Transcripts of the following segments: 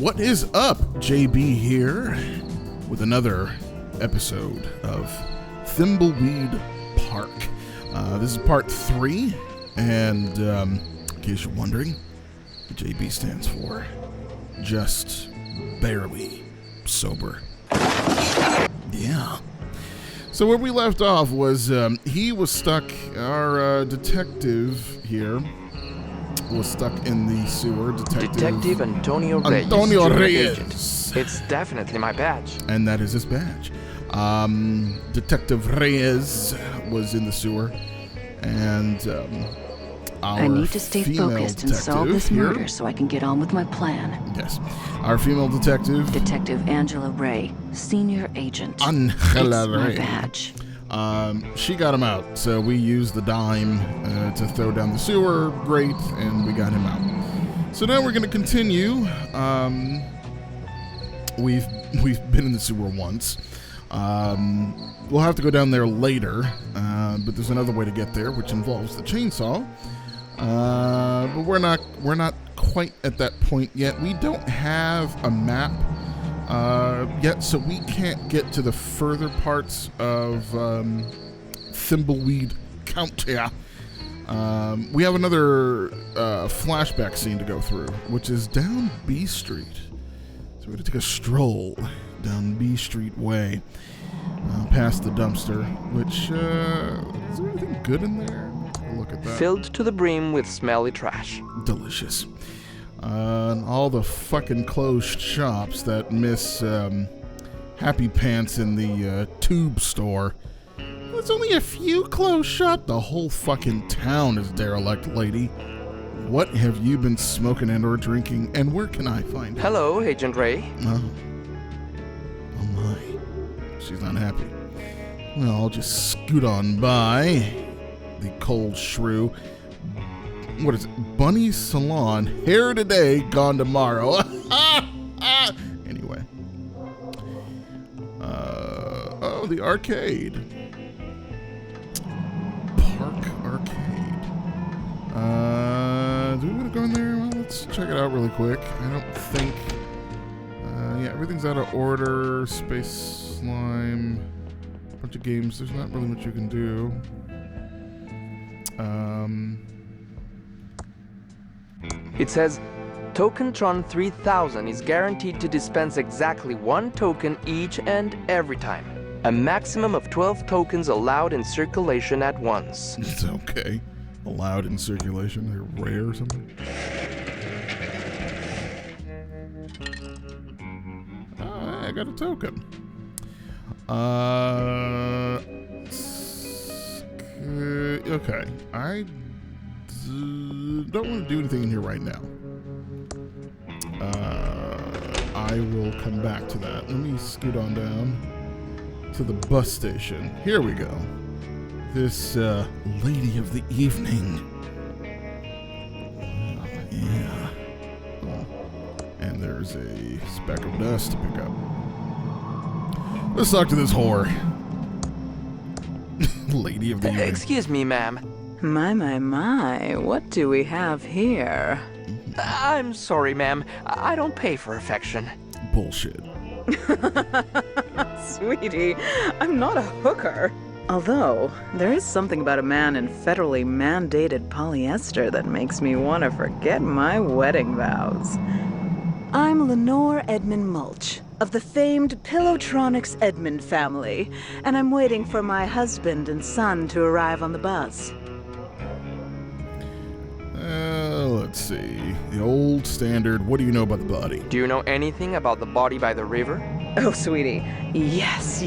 What is up? JB here with another episode of Thimbleweed Park. This is part 3, and in case you're wondering, the JB stands for just barely sober. Yeah. So where we left off was he was stuck, our detective here was stuck in the sewer. Detective Antonio Reyes. Antonio Reyes. It's definitely my badge. And that is his badge. Detective Reyes was in the sewer, and our I need to stay focused and solve this murder here, so I can get on with my plan. Yes. Our female detective. Detective Angela Ray, senior agent. Angela It's my Ray. badge. She got him out, so we used the dime to throw down the sewer. Great, and we got him out. So now we're going to continue. We've been in the sewer once. We'll have to go down there later, but there's another way to get there, which involves the chainsaw. But we're not quite at that point yet. We don't have a map yet, so we can't get to the further parts of Thimbleweed County. We have another flashback scene to go through, which is down B Street. So we're going to take a stroll down B Street Way, past the dumpster, which, is there anything good in there? Look at that. Filled to the brim with smelly trash. Delicious. And all the fucking closed shops that miss Happy Pants in the tube store. There's only a few closed shops. The whole fucking town is derelict, lady. What have you been smoking and or drinking, and where can I find it? Hello, Agent Ray. Oh my. She's not happy. Well, I'll just scoot on by the cold shrew. What is it? Bunny Salon. Hair today, gone tomorrow. Anyway. Oh, the arcade. Park Arcade. Do we want to go in there? Well, let's check it out really quick. I don't think... yeah, everything's out of order. Space Slime. Bunch of games. There's not really much you can do. It says, Tokentron 3000 is guaranteed to dispense exactly 1 token each and every time. A maximum of 12 tokens allowed in circulation at once. It's okay. Allowed in circulation. They're rare or something. I got a token. Okay. I don't want to do anything in here right now. I will come back to that. Let me scoot on down to the bus station. Here we go. This lady of the evening. Yeah. Oh. And there's a speck of dust to pick up. Let's talk to this whore. Lady of the evening. Excuse me, ma'am. My, what do we have here? I'm sorry, ma'am. I don't pay for affection. Bullshit. Sweetie, I'm not a hooker. Although, there is something about a man in federally mandated polyester that makes me want to forget my wedding vows. I'm Lenore Edmund Mulch, of the famed Pillowtronics Edmund family, and I'm waiting for my husband and son to arrive on the bus. Let's see. The old standard, what do you know about the body? Do you know anything about the body by the river? Oh, sweetie, yes.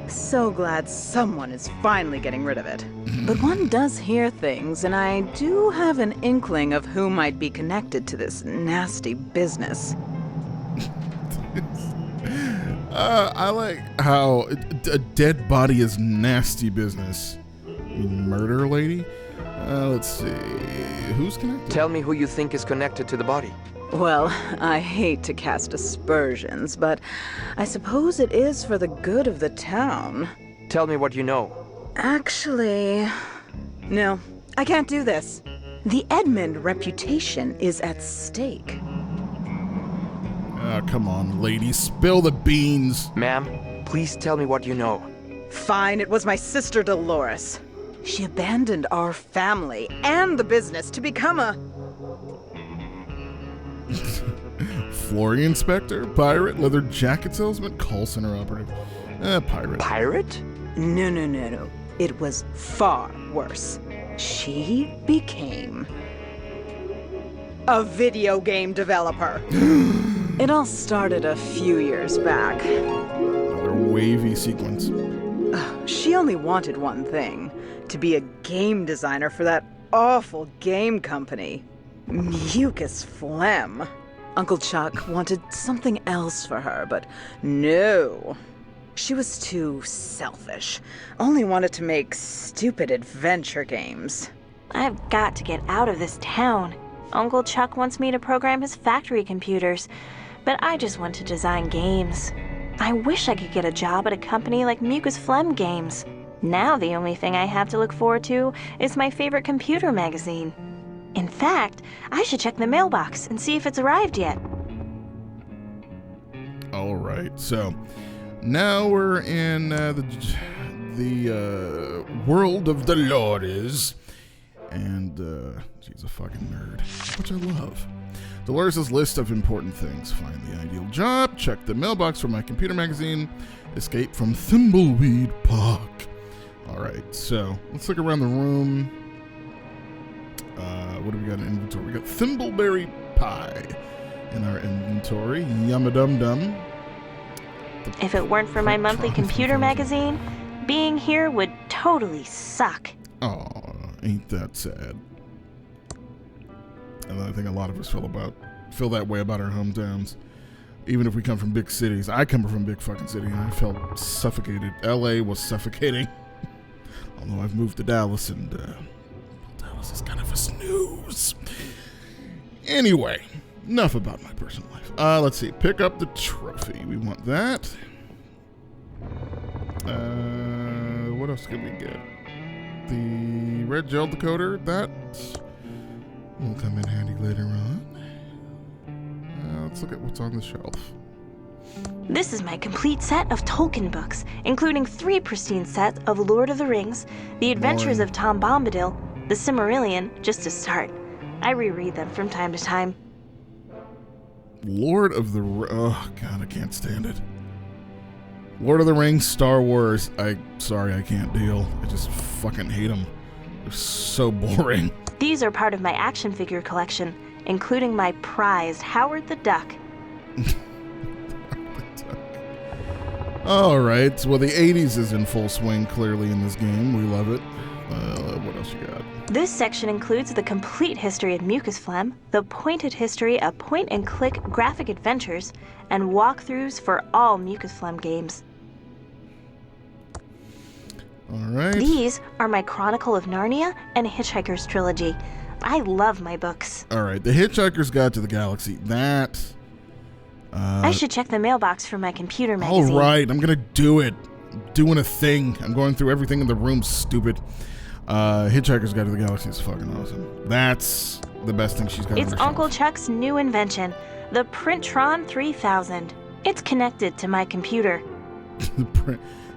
So glad someone is finally getting rid of it. But one does hear things, and I do have an inkling of who might be connected to this nasty business. I like how a dead body is nasty business. Murder lady? Let's see. Who's connected? Tell me who you think is connected to the body. Well, I hate to cast aspersions, but I suppose it is for the good of the town. Tell me what you know. Actually, no, I can't do this. The Edmund reputation is at stake. come on, lady. Spill the beans. Ma'am, please tell me what you know. Fine, it was my sister Dolores. She abandoned our family and the business to become a... Flooring inspector, pirate, leather jacket salesman, call center operative. Pirate. Pirate? No. It was far worse. She became a video game developer. It all started a few years back. Another wavy sequence. She only wanted one thing, to be a game designer for that awful game company. Mucus Phlegm. Uncle Chuck wanted something else for her, but no. She was too selfish. Only wanted to make stupid adventure games. I've got to get out of this town. Uncle Chuck wants me to program his factory computers, but I just want to design games. I wish I could get a job at a company like Mucus Phlegm Games. Now the only thing I have to look forward to is my favorite computer magazine. In fact, I should check the mailbox and see if it's arrived yet. All right, so now we're in the world of Dolores, and she's a fucking nerd, which I love. Dolores' list of important things: find the ideal job, check the mailbox for my computer magazine, escape from Thimbleweed Park. All right, so let's look around the room. What do we got in inventory? We got Thimbleberry Pie in our inventory. Yum-a-dum-dum. If it weren't for my monthly computer magazine, being here would totally suck. Aw, ain't that sad. And I think a lot of us feel that way about our hometowns. Even if we come from big cities. I come from a big fucking city, and I felt suffocated. LA was suffocating. Although I've moved to Dallas, and Dallas is kind of a snooze. Anyway, enough about my personal life. Let's see. Pick up the trophy. We want that. What else can we get? The red gel decoder. That will come in handy later on. Let's look at what's on the shelf. This is my complete set of Tolkien books, including 3 pristine sets of Lord of the Rings, The Adventures of Tom Bombadil, The Silmarillion, just to start. I reread them from time to time. Lord of the... Oh, God, I can't stand it. Lord of the Rings, Star Wars. Sorry, I can't deal. I just fucking hate them. They're so boring. These are part of my action figure collection, including my prized Howard the Duck. All right. Well, the 80s is in full swing, clearly, in this game. We love it. What else you got? This section includes the complete history of Mucus Phlegm, the pointed history of point-and-click graphic adventures, and walkthroughs for all Mucus Phlegm games. All right. These are my Chronicle of Narnia and Hitchhiker's Trilogy. I love my books. All right. The Hitchhiker's Guide to the Galaxy. That... I should check the mailbox for my computer magazine. All right. I'm going to do it. I'm doing a thing. I'm going through everything in the room, stupid. Hitchhiker's Guide to the Galaxy is fucking awesome. That's the best thing she's got. It's Uncle Chuck's new invention, the Printron 3000. It's connected to my computer. The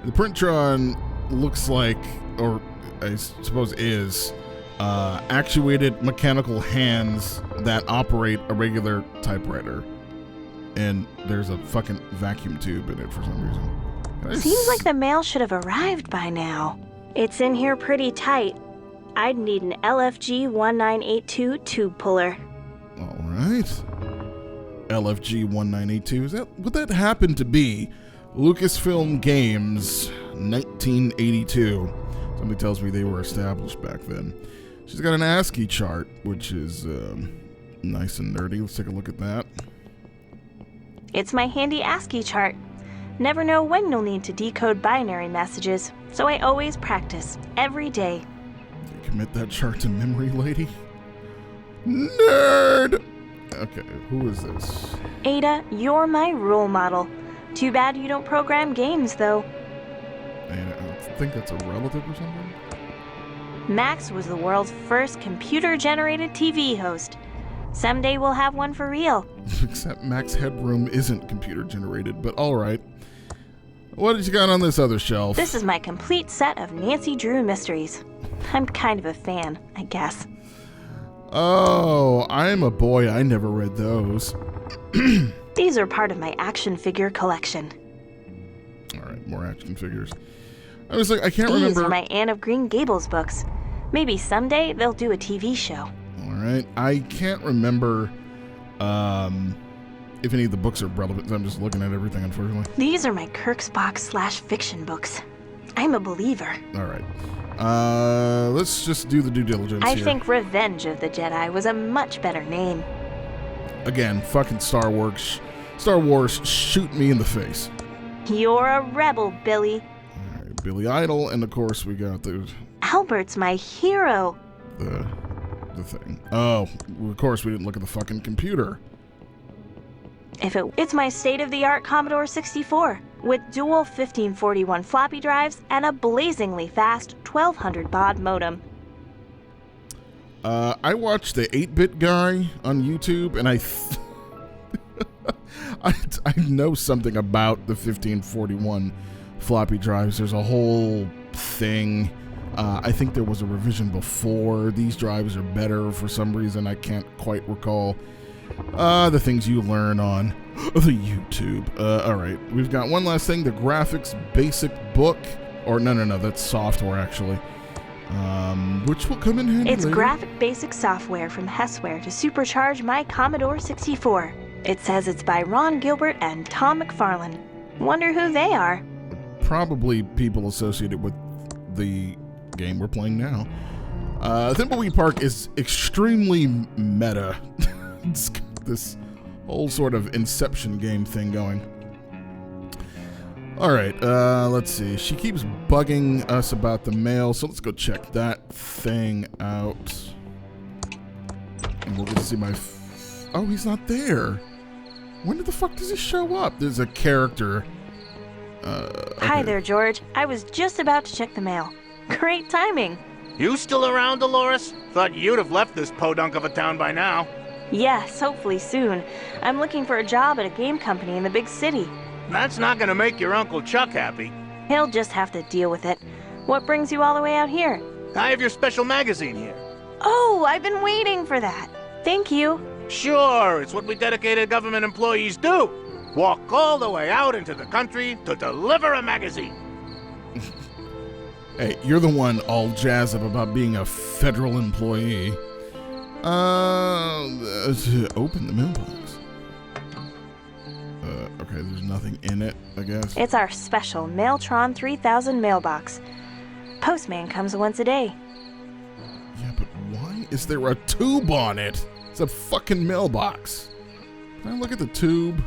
Printron looks like, or I suppose is, actuated mechanical hands that operate a regular typewriter. And there's a fucking vacuum tube in it for some reason. Seems like the mail should have arrived by now. It's in here pretty tight. I'd need an LFG 1982 tube puller. All right. LFG 1982. Would that happen to be Lucasfilm Games 1982? Somebody tells me they were established back then. She's got an ASCII chart, which is nice and nerdy. Let's take a look at that. It's my handy ASCII chart. Never know when you'll need to decode binary messages, so I always practice, every day. You commit that chart to memory, lady? Nerd! Okay, who is this? Ada, you're my role model. Too bad you don't program games, though. I think that's a relative or something? Max was the world's first computer-generated TV host. Someday we'll have one for real. Except Max Headroom isn't computer generated, but alright. What did you got on this other shelf? This is my complete set of Nancy Drew mysteries. I'm kind of a fan, I guess. Oh, I'm a boy. I never read those. These are part of my action figure collection. Alright, more action figures. I was like, I can't These remember. are my Anne of Green Gables books. Maybe someday they'll do a TV show. Alright, I can't remember if any of the books are relevant. I'm just looking at everything, unfortunately. These are my Kirksbox/fiction books. I'm a believer. Alright. Let's just do the due diligence I here. think Revenge of the Jedi was a much better name. Again, fucking Star Wars. Star Wars, shoot me in the face. You're a rebel, Billy. Alright, Billy Idol, and of course we got the Albert's my hero. thing. Oh, of course we didn't look at the fucking computer. It's my state-of-the-art Commodore 64 with dual 1541 floppy drives and a blazingly fast 1200 baud modem. I watched the 8-bit guy on YouTube, and I know something about the 1541 floppy drives. There's a whole thing. I think there was a revision before. These drives are better for some reason. I can't quite recall the things you learn on the YouTube. All right, we've got one last thing, the graphics basic book. Or no, that's software actually. Which will come in handy It's later. graphic basic software from Hessware to supercharge my Commodore 64. It says it's by Ron Gilbert and Tom McFarlane. Wonder who they are. Probably people associated with the game we're playing now. Thimbleweed Park is extremely meta. It's got this whole sort of Inception game thing going. Alright, let's see. She keeps bugging us about the mail, so let's go check that thing out. And we'll get to see my... Oh, he's not there. When the fuck does he show up? There's a character. Hi Okay. there, George. I was just about to check the mail. Great timing. You still around, Dolores? Thought you'd have left this podunk of a town by now. Yes, hopefully soon. I'm looking for a job at a game company in the big city. That's not gonna make your Uncle Chuck happy. He'll just have to deal with it. What brings you all the way out here? I have your special magazine here. Oh, I've been waiting for that. Thank you. Sure, it's what we dedicated government employees do. Walk all the way out into the country to deliver a magazine. Hey, you're the one all jazzed up about being a federal employee. Open the mailbox. Okay, there's nothing in it, I guess. It's our special Mailtron 3000 mailbox. Postman comes once a day. Yeah, but why is there a tube on it? It's a fucking mailbox. Can I look at the tube?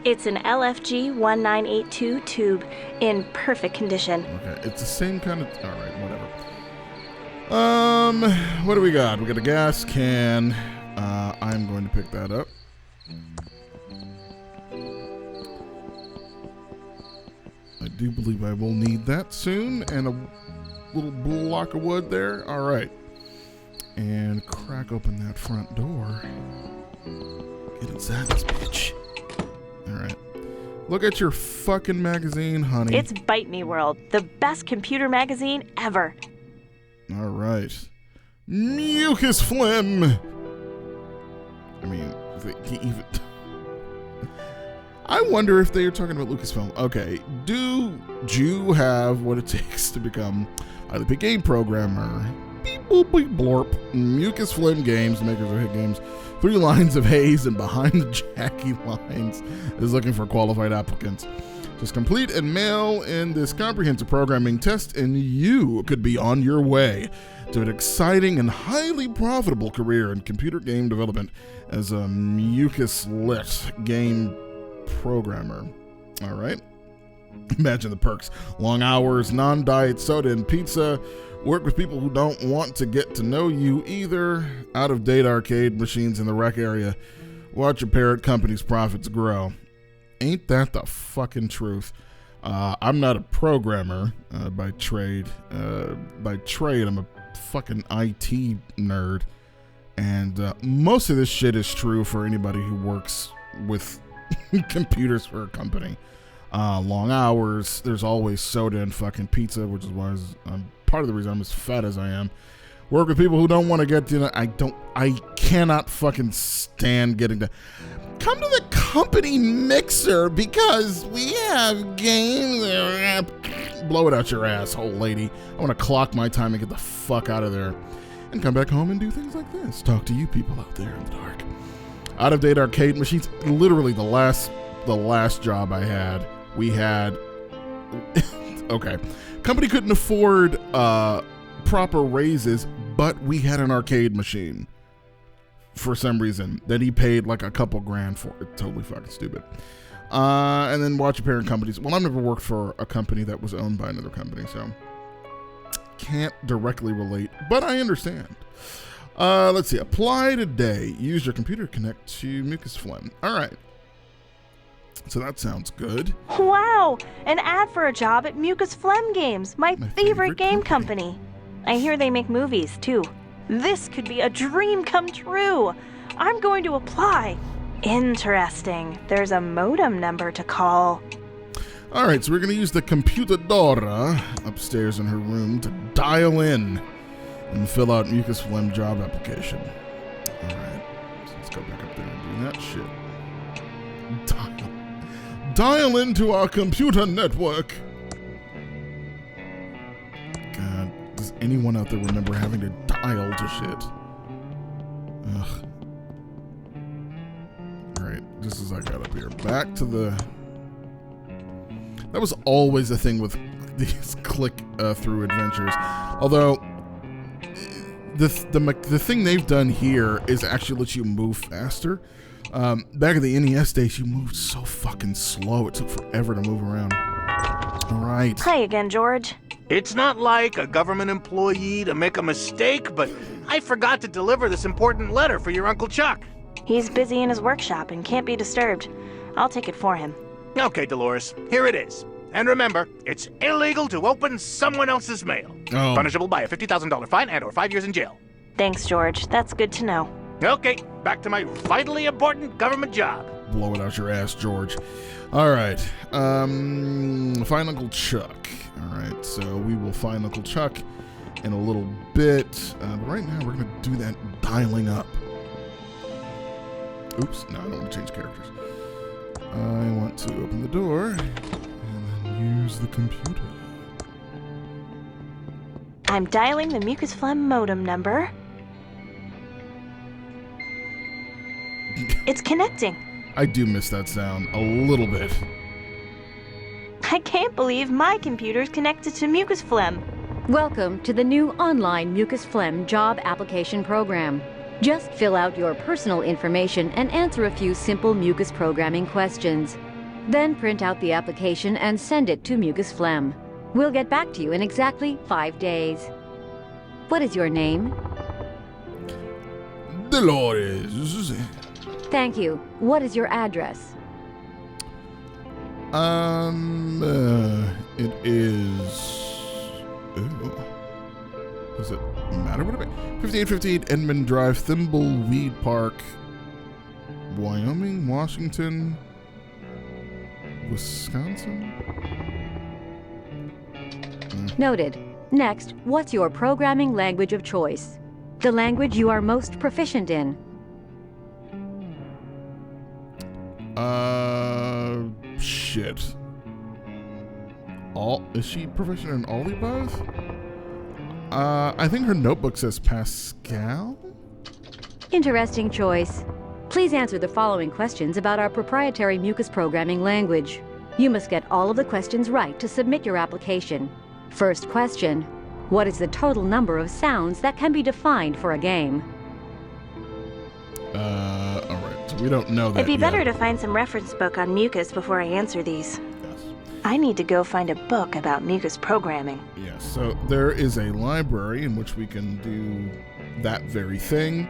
It's an LFG 1982 tube in perfect condition. Okay, it's the same kind of... Alright, whatever. What do we got? We got a gas can. I'm going to pick that up. I do believe I will need that soon. And a little block of wood there. Alright. And crack open that front door. Get inside this bitch. Alright. Look at your fucking magazine, honey. It's Bite Me World, the best computer magazine ever. Alright. Mucus phlegm! I mean, he even... I wonder if they are talking about Lucasfilm. Okay, do you have what it takes to become a highly paid game programmer? Beep boop beep blorp. Mucus phlegm games, makers of hit games. 3 lines of haze and behind the Jackie lines is looking for qualified applicants. Just complete and mail in this comprehensive programming test, and you could be on your way to an exciting and highly profitable career in computer game development as a mucus-lit game programmer. All right. Imagine the perks. Long hours, non-diet soda and pizza. Work with people who don't want to get to know you either. Out-of-date arcade machines in the rec area. Watch your parent company's profits grow. Ain't that the fucking truth? I'm not a programmer by trade. By trade, I'm a fucking IT nerd. And most of this shit is true for anybody who works with computers for a company. Long hours. There's always soda and fucking pizza, which is why part of the reason I'm as fat as I am. Work with people who don't want to get to. I cannot fucking stand getting to. Come to the company mixer because we have games. Blow it out your asshole, lady. I want to clock my time and get the fuck out of there. And come back home and do things like this. Talk to you people out there in the dark. Out-of-date arcade machines. Literally the last job I had, we had... okay. Company couldn't afford proper raises, but we had an arcade machine. For some reason. That he paid like a couple grand for it. Totally fucking stupid. And then watch your parent companies. Well, I've never worked for a company that was owned by another company, so can't directly relate, but I understand. Let's see. Apply today. Use your computer to connect to mucus phlegm. All right. So that sounds good. Wow! An ad for a job at Mucus Phlegm Games, my favorite game company. I hear they make movies, too. This could be a dream come true. I'm going to apply. Interesting. There's a modem number to call. All right, so we're going to use the computadora upstairs in her room to dial in and fill out mucus phlegm job application. All right, so let's go back up there and do that shit. Dial into our computer network. God, does anyone out there remember having to dial to shit? Ugh. All right, just as I got up here, back to the... That was always the thing with these click-through adventures. Although, the thing they've done here is actually let you move faster. Back in the NES days, you moved so fucking slow. It took forever to move around. All right. Hi again, George. It's not like a government employee to make a mistake, but I forgot to deliver this important letter for your Uncle Chuck. He's busy in his workshop and can't be disturbed. I'll take it for him. Okay, Dolores, here it is. And remember, it's illegal to open someone else's mail. Oh. Punishable by a $50,000 fine and or 5 years in jail. Thanks, George. That's good to know. Okay, back to my vitally important government job. Blow it out your ass, George. All right. Find Uncle Chuck. All right, so we will find Uncle Chuck in a little bit. But right now, we're going to do that dialing up. Oops, no, I don't want to change characters. I want to open the door and then use the computer. I'm dialing the mucus phlegm modem number. It's connecting. I do miss that sound a little bit. I can't believe my computer's connected to mucus phlegm. Welcome to the new online mucus phlegm job application program. Just fill out your personal information and answer a few simple mucus programming questions. Then print out the application and send it to Mucus Phlegm. We'll get back to you in exactly 5 days. What is your name? Dolores. Thank you. What is your address? It is... Ooh. Does it matter what it is? 5858 Edmund Drive, Thimbleweed Park, Wyoming, Washington, Wisconsin? Noted. Next, what's your programming language of choice? The language you are most proficient in. Shit. Is she proficient in all the above? I think her notebook says Pascal? Interesting choice. Please answer the following questions about our proprietary mucus programming language. You must get all of the questions right to submit your application. First question: what is the total number of sounds that can be defined for a game? Alright, so we don't know that It'd be better yet. to find some reference book on mucus before I answer these. Yes. I need to go find a book about mucus programming. Yes, so there is a library in which we can do that very thing.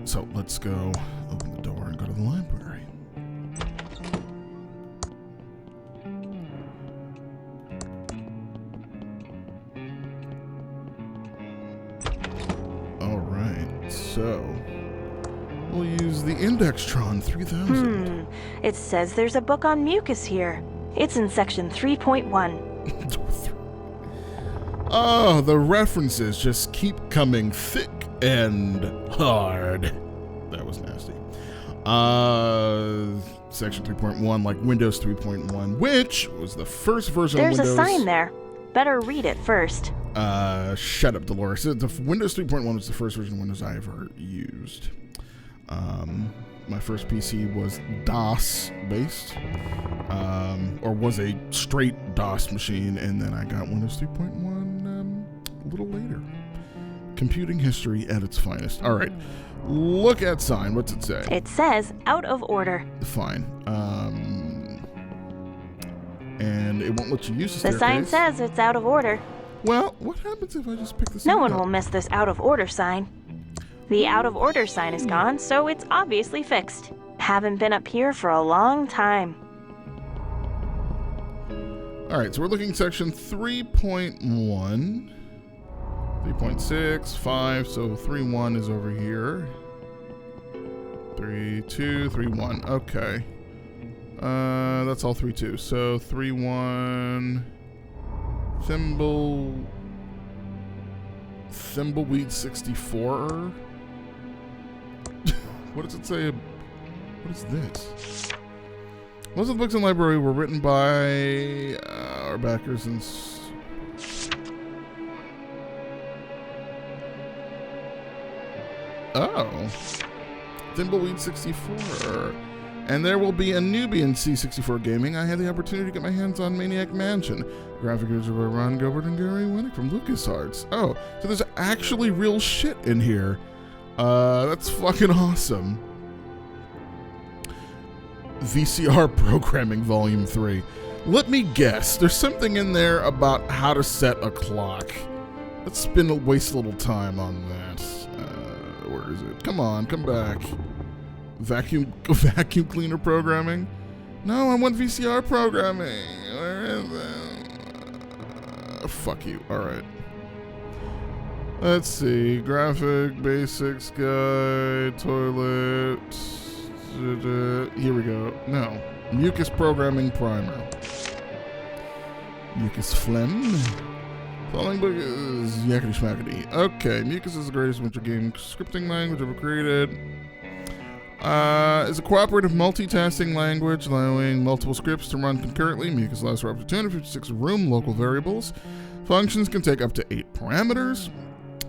So let's go open the door and go to the library. So, we'll use the Indextron 3000. It says there's a book on mucus here. It's in section 3.1. Oh, the references just keep coming thick and hard. That was nasty. Section 3.1, like Windows 3.1, which was the first version of Windows. There's a sign there. Better read it first. Shut up, Dolores. Windows 3.1 was the first version of Windows I ever used. My first PC was DOS based, or was a straight DOS machine, and then I got Windows 3.1 a little later. Computing history at its finest. All right, look at sign. What's it say? It says out of order. Fine. And it won't let you use the staircase. The sign says it's out of order. Well, what happens if I just pick this up? No one will miss this out of order sign. The out of order sign is gone, so it's obviously fixed. Haven't been up here for a long time. Alright, so we're looking at section 3.1. 3.6, 5, so 3.1 is over here. 3.2, 3.1, okay. That's all 3.2. So 3.1... Thimbleweed 64. What does it say? What is this? Most of the books in the library were written by our backers and... Oh. Thimbleweed 64. And there will be a newbie in C64 gaming. I had the opportunity to get my hands on Maniac Mansion. Graphic is by Ron Gilbert and Gary Winnick from LucasArts. Oh, so there's actually real shit in here. That's fucking awesome. VCR Programming Volume 3. Let me guess. There's something in there about how to set a clock. Let's waste a little time on that. Where is it? Come on, come back. Vacuum cleaner programming? No, I want VCR programming. Where is it? Fuck you. Alright. Let's see. Graphic, basics guide, toilet. Here we go. No. Mucus programming primer. Mucus phlegm. Following book is yakety schmackety. Okay, Mucus is the greatest winter game scripting language ever created. Is a cooperative multitasking language allowing multiple scripts to run concurrently. Mucus allows for up to 256 room local variables. Functions can take up to 8 parameters.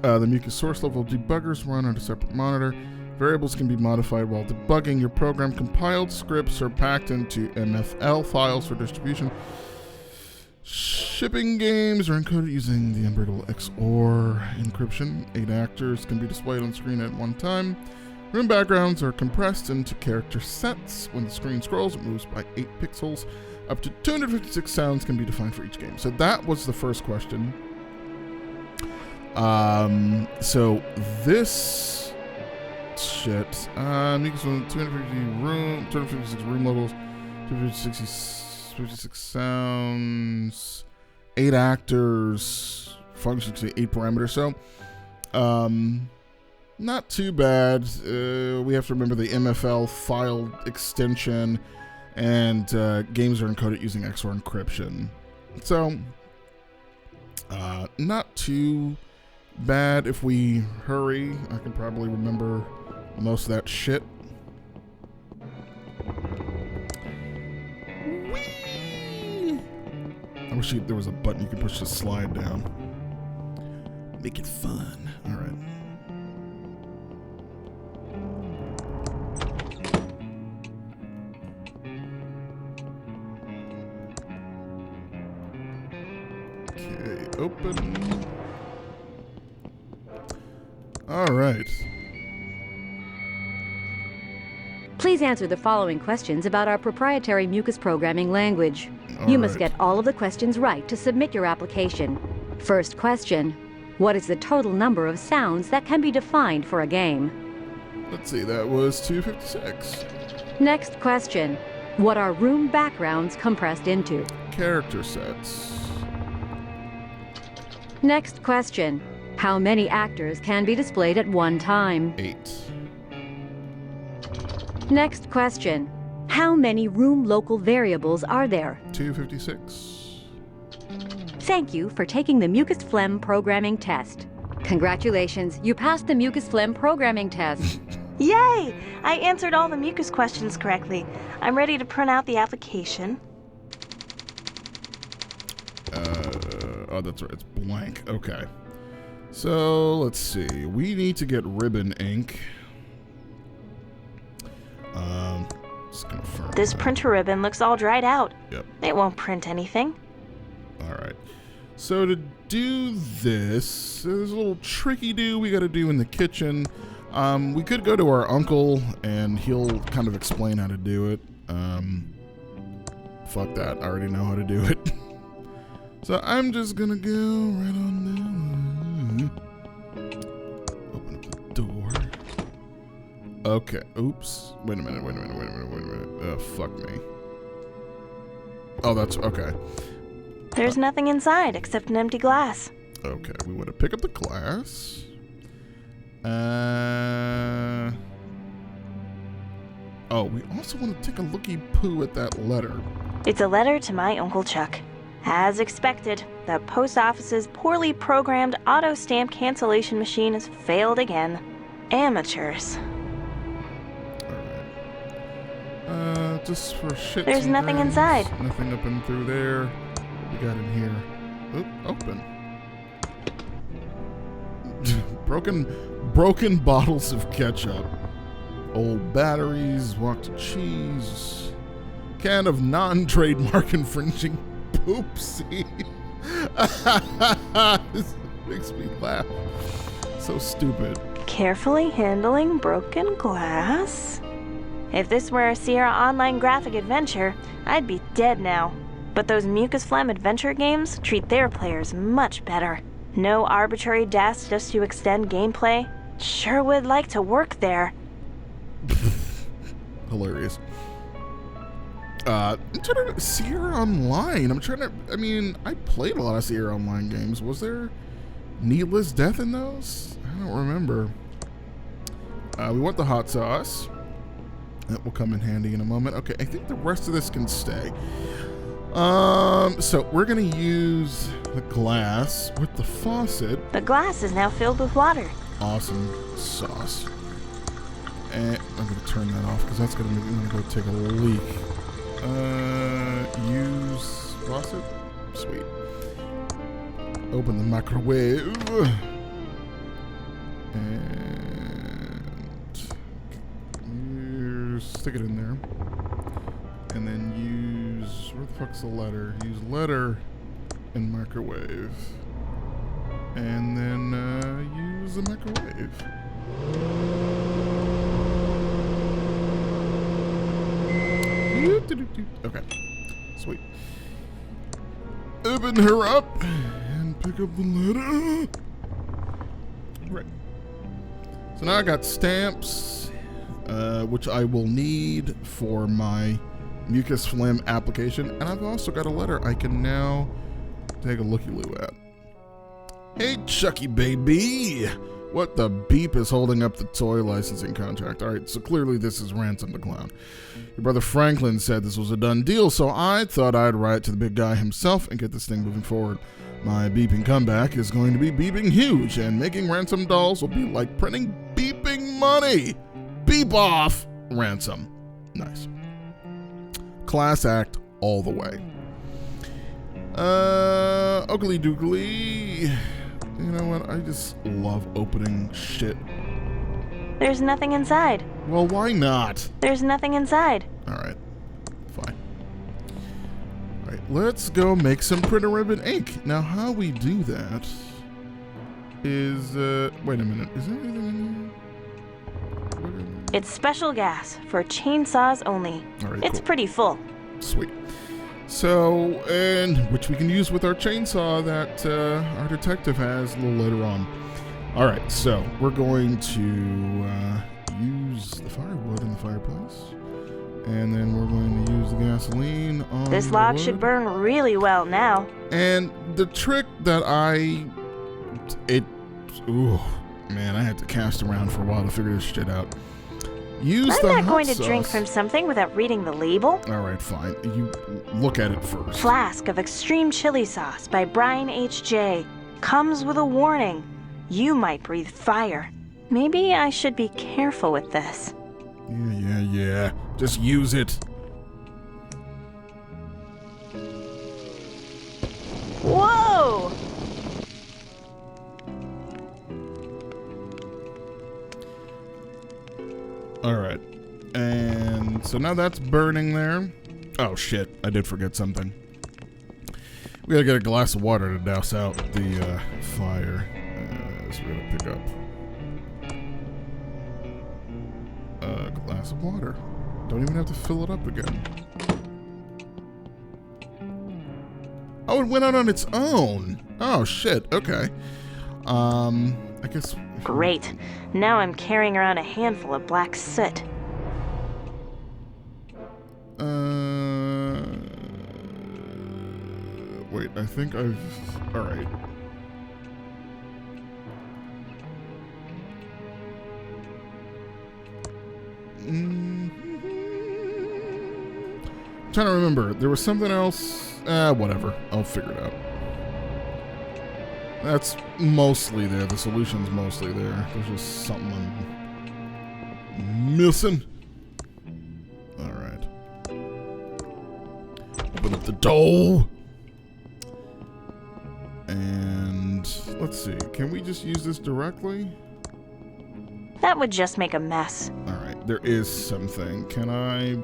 The Mucus source level debuggers run on a separate monitor. Variables can be modified while debugging your program. Compiled scripts are packed into MFL files for distribution. Shipping games are encoded using the unbreakable XOR encryption. 8 actors can be displayed on screen at one time. Room backgrounds are compressed into character sets. When the screen scrolls, it moves by 8 pixels. Up to 256 sounds can be defined for each game. So that was the first question. So this shit, Mucus 256 room levels, 256 sounds, 8 actors, functions, 8 parameters. So, not too bad. We have to remember the MFL file extension, and games are encoded using XOR encryption. So, not too bad. If we hurry, I can probably remember most of that shit. Whee! I wish there was a button you could push to slide down. Make it fun. All right. Okay, open. All right. Please answer the following questions about our proprietary Mucus programming language. You must get all of the questions right to submit your application. First question: what is the total number of sounds that can be defined for a game? Let's see, that was 256. Next question: what are room backgrounds compressed into? Character sets. Next question: How many actors can be displayed at one time? 8. Next question. How many room local variables are there? 256. Thank you for taking the mucus phlegm programming test. Congratulations, you passed the mucus phlegm programming test. Yay! I answered all the mucus questions correctly. I'm ready to print out the application. Oh, that's right. It's blank. Okay. So, let's see. We need to get ribbon ink. Just confirm This that. printer ribbon looks all dried out. Yep. It won't print anything. All right. So to do this, there's a little tricky do we got to do in the kitchen. We could go to our uncle and he'll kind of explain how to do it. Fuck that. I already know how to do it. So I'm just gonna go right on down. Open up the door. Okay. Oops. Wait a minute. Fuck me. Oh, that's okay. There's nothing inside except an empty glass. Okay, we want to pick up the glass. Oh, we also want to take a looky-poo at that letter. It's a letter to my Uncle Chuck. As expected, the post office's poorly programmed auto stamp cancellation machine has failed again. Amateurs. Alright. Just for shits There's and nothing grins, inside. Nothing up and through there. What we got in here? Oop, open. broken bottles of ketchup. Old batteries, block of cheese. Can of non-trademark infringing poopsie. This makes me laugh. So stupid. Carefully handling broken glass? If this were a Sierra Online graphic adventure, I'd be dead now. But those Mucus Phlegm adventure games treat their players much better. No arbitrary deaths just to extend gameplay. Sure would like to work there. Hilarious. I'm trying to Sierra Online. I played a lot of Sierra Online games. Was there needless death in those? I don't remember. We want the hot sauce. That will come in handy in a moment. Okay, I think the rest of this can stay. So we're gonna use the glass with the faucet. The glass is now filled with water. Awesome sauce. And I'm gonna turn that off because that's gonna make me want to go take a leak. Use faucet. Sweet. Open the microwave. And stick it in there. And then use, where the fuck's the letter? Use letter in microwave. And then use the microwave. Okay, sweet. Open her up and pick up the letter. Right. So now I got stamps, which I will need for my Mucus Phlegm application, and I've also got a letter I can now take a looky-loo at. Hey, Chucky baby! What the beep is holding up the toy licensing contract? Alright, so clearly this is Ransom the Clown. Your brother Franklin said this was a done deal, so I thought I'd write to the big guy himself and get this thing moving forward. My beeping comeback is going to be beeping huge, and making Ransom dolls will be like printing beeping money! Beep off, Ransom. Nice. Class act all the way. Ugly doogly. You know what? I just love opening shit. There's nothing inside. Well, why not? There's nothing inside. Alright. Fine. Alright, let's go make some printer ribbon ink. Now, how we do that is, wait a minute. Is there anything in here? It's special gas for chainsaws only. Alright, It's cool. pretty full. Sweet. So, and which we can use with our chainsaw that our detective has a little later on. All right, so we're going to use the firewood in the fireplace, and then we're going to use the gasoline on This the log wood. should burn really well now. And the trick that Ooh, man, I had to cast around for a while to figure this shit out. Use I'm the not going hot to drink sauce. from something without reading the label. All right, fine. You look at it first. Flask of extreme chili sauce by Brian H.J. Comes with a warning. You might breathe fire. Maybe I should be careful with this. Yeah. Just use it. Whoa! All right. And so now that's burning there. Oh, shit. I did forget something. We gotta get a glass of water to douse out the fire. So we're gonna pick up a glass of water. Don't even have to fill it up again. Oh, it went out on its own. Oh, shit. Okay. I guess... Great. Now I'm carrying around a handful of black soot. Wait, I think I've... Alright. I'm trying to remember. There was something else. Whatever. I'll figure it out. That's mostly there. The solution's mostly there. There's just something I'm missing. Alright. Open up the door. And let's see. Can we just use this directly? That would just make a mess. Alright. There is something. Can I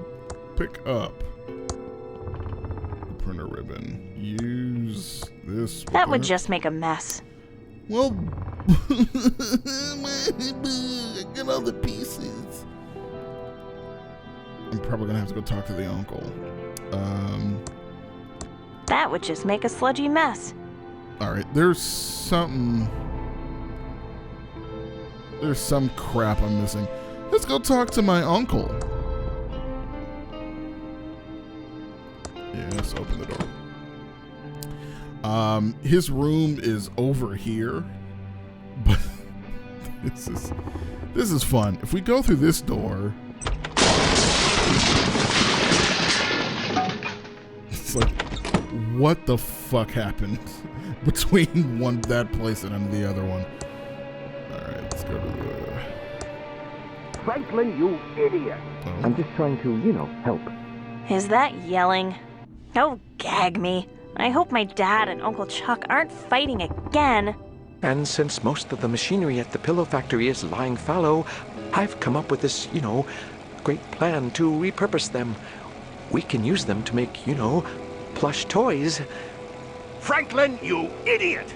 pick up the printer ribbon? Use this. That would just make a mess. Well, get all the pieces. I'm probably gonna have to go talk to the uncle. That would just make a sludgy mess. Alright, there's some crap I'm missing. Let's go talk to my uncle. Yes, open the door. His room is over here, but this is fun. If we go through this door, it's like, what the fuck happened between that place and the other one? All right, let's go to the... Franklin, you idiot! Oh. I'm just trying to, help. Is that yelling? Oh, gag me. I hope my dad and Uncle Chuck aren't fighting again. And since most of the machinery at the pillow factory is lying fallow, I've come up with this, great plan to repurpose them. We can use them to make, plush toys. Franklin, you idiot!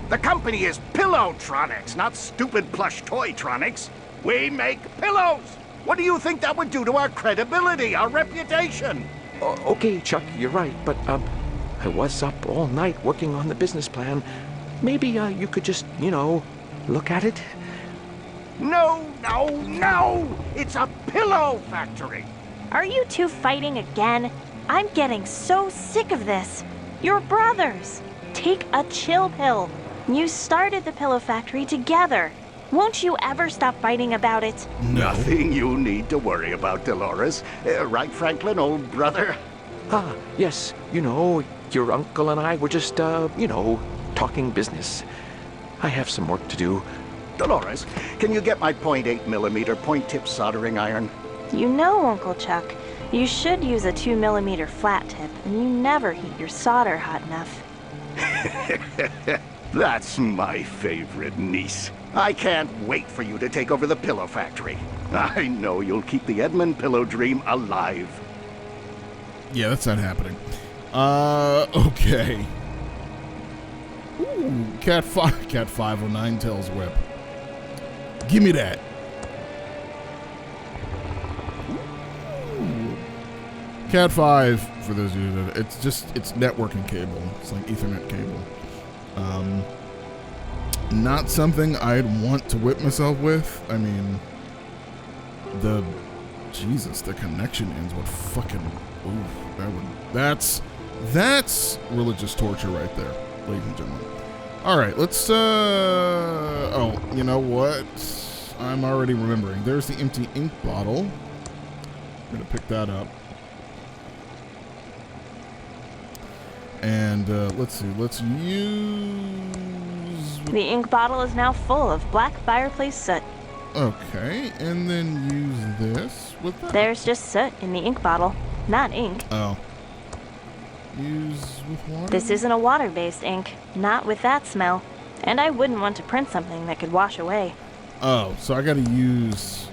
The company is Pillowtronics, not stupid plush Toytronics. We make pillows! What do you think that would do to our credibility, our reputation? Okay, Chuck, you're right, but, I was up all night working on the business plan. Maybe, you could just, look at it? No! It's a pillow factory! Are you two fighting again? I'm getting so sick of this. You're brothers. Take a chill pill. You started the pillow factory together. Won't you ever stop fighting about it? Nothing you need to worry about, Dolores. Right, Franklin, old brother? Ah, yes, your uncle and I were just, talking business. I have some work to do. Dolores, can you get my .8mm point-tip soldering iron? You know, Uncle Chuck, you should use a 2mm flat tip, and you never heat your solder hot enough. That's my favorite niece. I can't wait for you to take over the pillow factory. I know you'll keep the Edmund pillow dream alive. Yeah, that's not happening. Okay. Ooh, Cat 509 Tails Whip. Give me that. Ooh. Cat 5, for those of you that it's networking cable. It's like Ethernet cable. Not something I'd want to whip myself with. I mean, the connection ends would fucking, oof, that's religious torture right there, ladies and gentlemen. All right, let's, oh, you know what? I'm already remembering. There's the empty ink bottle. I'm going to pick that up. And, let's see, let's use... The ink bottle is now full of black fireplace soot. Okay, and then use this with that. There's just soot in the ink bottle, not ink. Oh. Use with water? This isn't a water-based ink, not with that smell. And I wouldn't want to print something that could wash away. Oh, so I gotta use...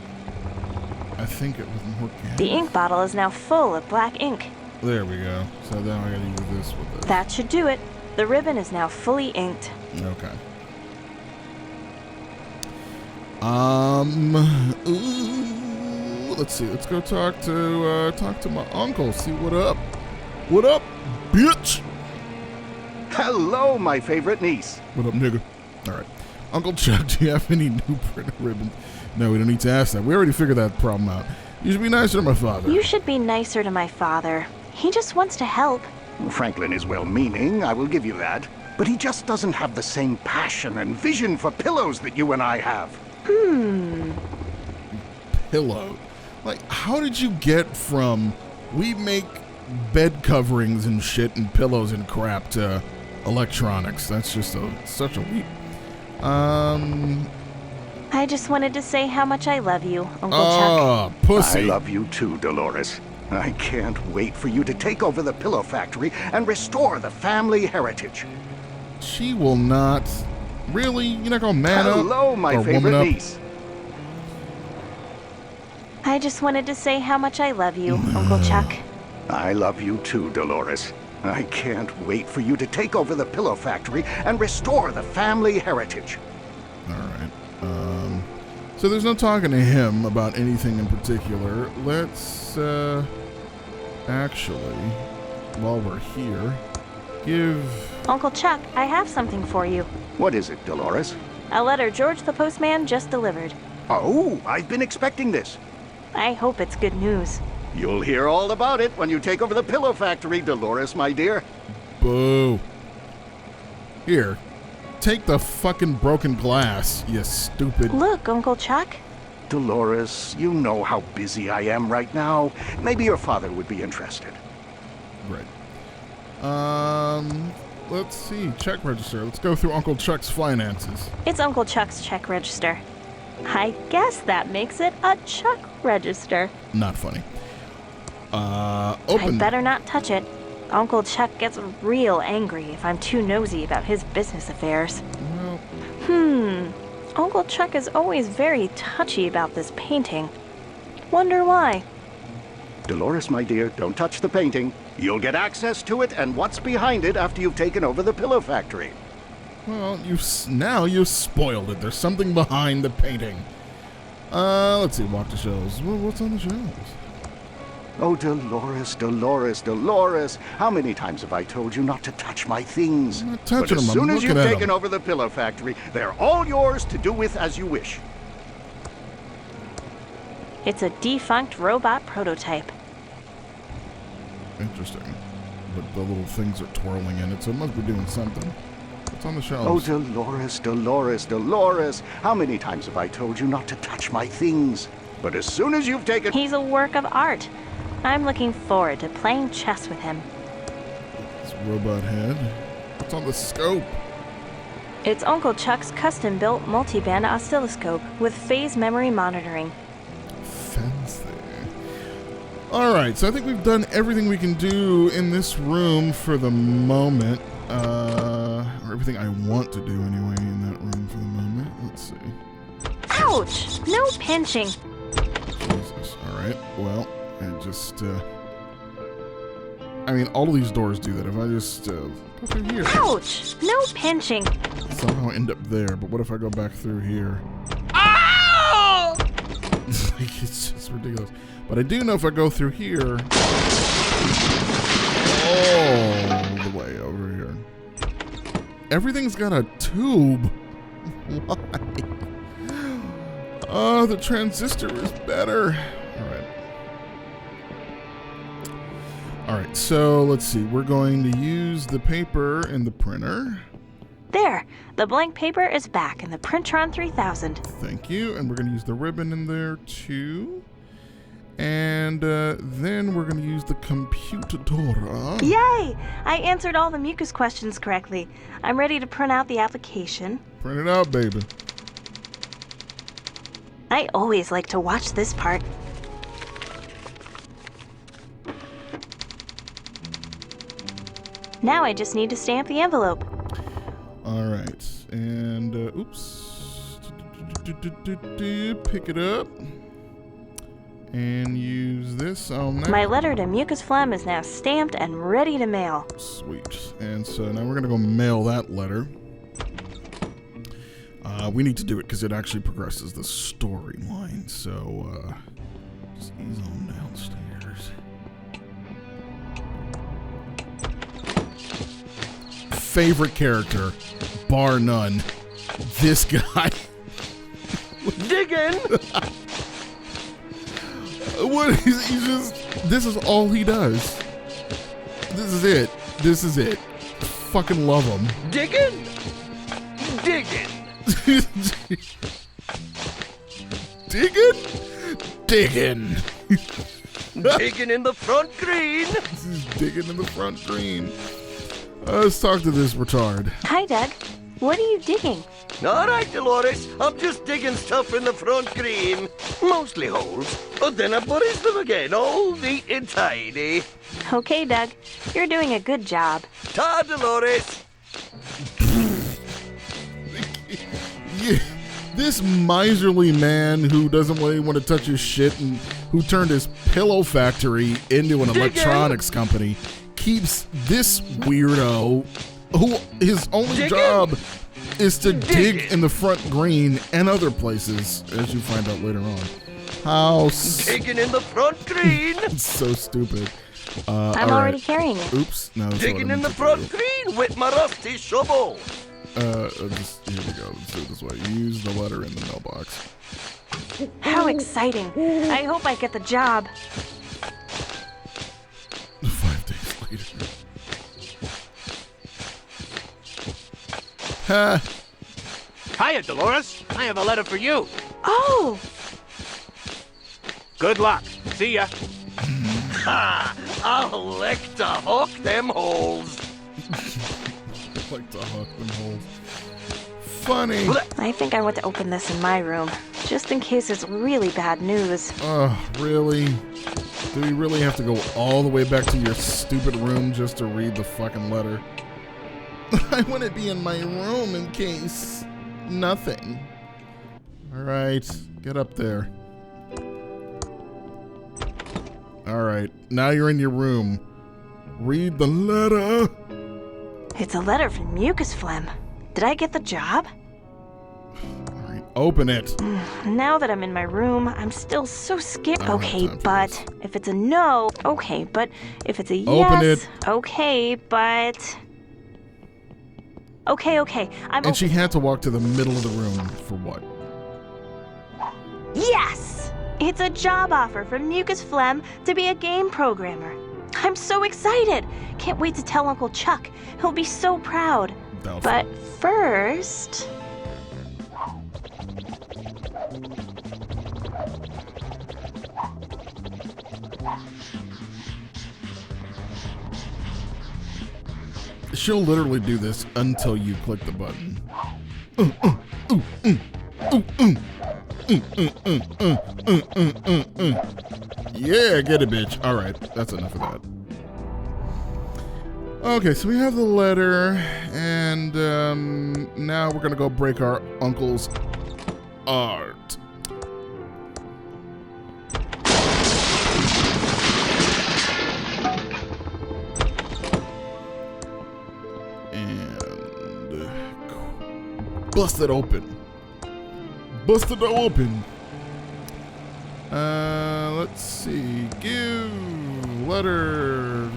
I think it was more gas. The ink bottle is now full of black ink. There we go. So now I gotta use this with this. That should do it. The ribbon is now fully inked. Okay. Ooh, let's see. Let's go talk to my uncle. See what up. What up, bitch? Hello, my favorite niece. What up, nigga? All right. Uncle Chuck, do you have any new printer ribbons? No, we don't need to ask that. We already figured that problem out. You should be nicer to my father. You should be nicer to my father. He just wants to help. Franklin is well-meaning, I will give you that. But he just doesn't have the same passion and vision for pillows that you and I have. Pillow. Like, how did you get from we make bed coverings and shit and pillows and crap to electronics? That's just such a leap. I just wanted to say how much I love you, Uncle Chuck. Oh, pussy. I love you too, Dolores. I can't wait for you to take over the pillow factory and restore the family heritage. She will not. Really? You're not gonna man up? Hello, my or favorite woman up? niece. I just wanted to say how much I love you, Uncle Chuck. I love you too, Dolores. I can't wait for you to take over the pillow factory and restore the family heritage. All right. So there's no talking to him about anything in particular. Let's actually, while we're here, give... Uncle Chuck, I have something for you. What is it, Dolores? A letter George the postman just delivered. Oh, I've been expecting this. I hope it's good news. You'll hear all about it when you take over the pillow factory, Dolores, my dear. Boo. Here. Take the fucking broken glass, you stupid... Look, Uncle Chuck. Dolores, you know how busy I am right now. Maybe your father would be interested. Right. Let's see. Check register. Let's go through Uncle Chuck's finances. It's Uncle Chuck's check register. I guess that makes it a Chuck register. Not funny. Open. I better not touch it. Uncle Chuck gets real angry if I'm too nosy about his business affairs. Well, Uncle Chuck is always very touchy about this painting. Wonder why? Dolores, my dear, don't touch the painting. You'll get access to it and what's behind it after you've taken over the pillow factory. well, now you've spoiled it. There's something behind the painting. Let's see. Walk the shelves. Well, what's on the shelves? Oh, Dolores, Dolores, Dolores. How many times have I told you not to touch my things? I'm not touching but as them. I'm soon as looking you've at taken them. over the pillow factory, they're all yours to do with as you wish. It's a defunct robot prototype. Interesting. But the little things are twirling in it, so it must be doing something. What's on the Oh, shelves? Dolores, Dolores, Dolores. How many times have I told you not to touch my things? But as soon as you've taken... He's a work of art. I'm looking forward to playing chess with him. This robot head. What's on the scope? It's Uncle Chuck's custom-built multi-band oscilloscope with phase memory monitoring. Fancy. Alright, so I think we've done everything we can do in this room for the moment. Or everything I want to do anyway in that room for the moment. Let's see. Ouch! No pinching. Jesus. Alright, well, I just, I mean, all of these doors do that. If I just, go through here. Ouch! No pinching. Somehow end up there, but what if I go back through here? Ow! Like, it's just ridiculous. But I do know if I go through here, all the way over here. Everything's got a tube. Why? Oh, the transistor is better. All right, so let's see. We're going to use the paper in the printer. There, the blank paper is back in the Printron 3000. Thank you. And we're going to use the ribbon in there too. And then we're going to use the computadora. Yay! I answered all the mucus questions correctly. I'm ready to print out the application. Print it out, baby. I always like to watch this part. Now I just need to stamp the envelope. All right. And, oops. Pick it up. And use this on that. My letter to Mucus Phlegm is now stamped and ready to mail. Sweet. And so now we're going to go mail that letter. We need to do it because it actually progresses the storyline. So, just ease on downstairs. Favorite character, bar none. This guy. Diggin'! What is he just? This is all he does. This is it. This is it. Fucking love him. Diggin'! Diggin'! Digging? Digging. Diggin' in the front green! He's digging in the front green. Let's talk to this retard. Hi, Doug. What are you digging? All right, Dolores. I'm just digging stuff in the front green. Mostly holes, but then I buries them again, all neat and tidy. Okay, Doug. You're doing a good job. Ta, Dolores. Yeah, this miserly man who doesn't really want to touch his shit and who turned his pillow factory into an electronics company keeps this weirdo who his only job is to dig in the front green and other places, as you find out later on. How Digging in the front green. It's so stupid. I'm already carrying it. Oops. No, that's Digging what I in the meant to front do. green with my rusty shovel. Just here we go. Let's do it this way. Use the letter in the mailbox. How exciting. I hope I get the job. 5 days later. Ha! Hiya, Dolores. I have a letter for you. Oh! Good luck. See ya. Ha! I'll lick to hook them holes. Like to hook them holes. Funny. I think I want to open this in my room, just in case it's really bad news. Really? Do we really have to go all the way back to your stupid room just to read the fucking letter? I want to be in my room in case nothing. Alright, get up there. Alright, now you're in your room. Read the letter. It's a letter from Mucus Phlegm. Did I get the job? Alright, open it. Now that I'm in my room, I'm still so scared. I don't have Okay, time for but this. if it's a no, okay, but if it's a Open yes, it. okay, but... Okay, I'm And she had to walk to the middle of the room for what? Yes! It's a job offer from Mucus Phlegm to be a game programmer. I'm so excited! Can't wait to tell Uncle Chuck. He'll be so proud. Doubtful. But first... She'll literally do this until you click the button. Yeah, get it, bitch. All right, that's enough of that. Okay, so we have the letter, and now we're gonna go break our uncle's art. And bust it open. Bust it open. Let's see. Give letter.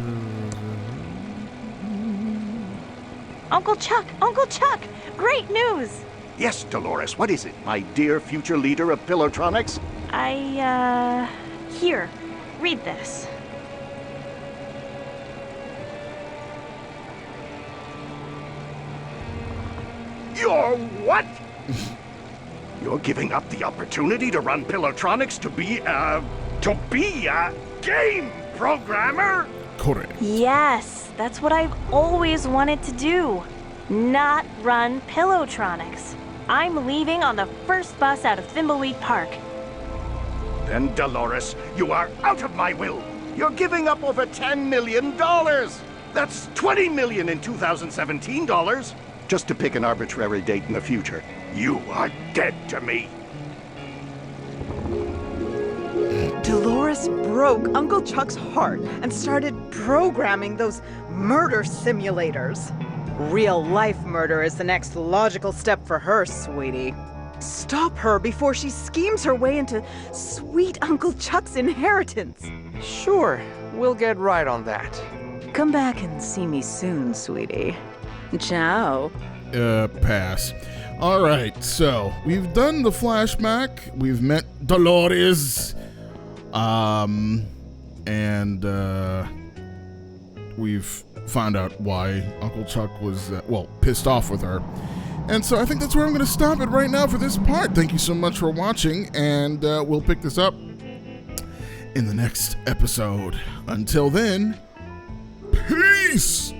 Uncle Chuck! Great news! Yes, Dolores, what is it, my dear future leader of Pillotronics? Here, read this. You're what? You're giving up the opportunity to run Pillowtronics to be a game programmer? Correct. Yes, that's what I've always wanted to do. Not run Pillowtronics. I'm leaving on the first bus out of Thimbleweed Park. Then, Dolores, you are out of my will. You're giving up over $10 million. That's $20 million in 2017 dollars. Just to pick an arbitrary date in the future. You are dead to me. Dolores broke Uncle Chuck's heart and started programming those murder simulators. Real-life murder is the next logical step for her, sweetie. Stop her before she schemes her way into sweet Uncle Chuck's inheritance. Sure, we'll get right on that. Come back and see me soon, sweetie. Ciao. Pass. All right, so we've done the flashback. We've met Dolores. And we've found out why Uncle Chuck was, pissed off with her. And so I think that's where I'm going to stop it right now for this part. Thank you so much for watching, and we'll pick this up in the next episode. Until then, peace!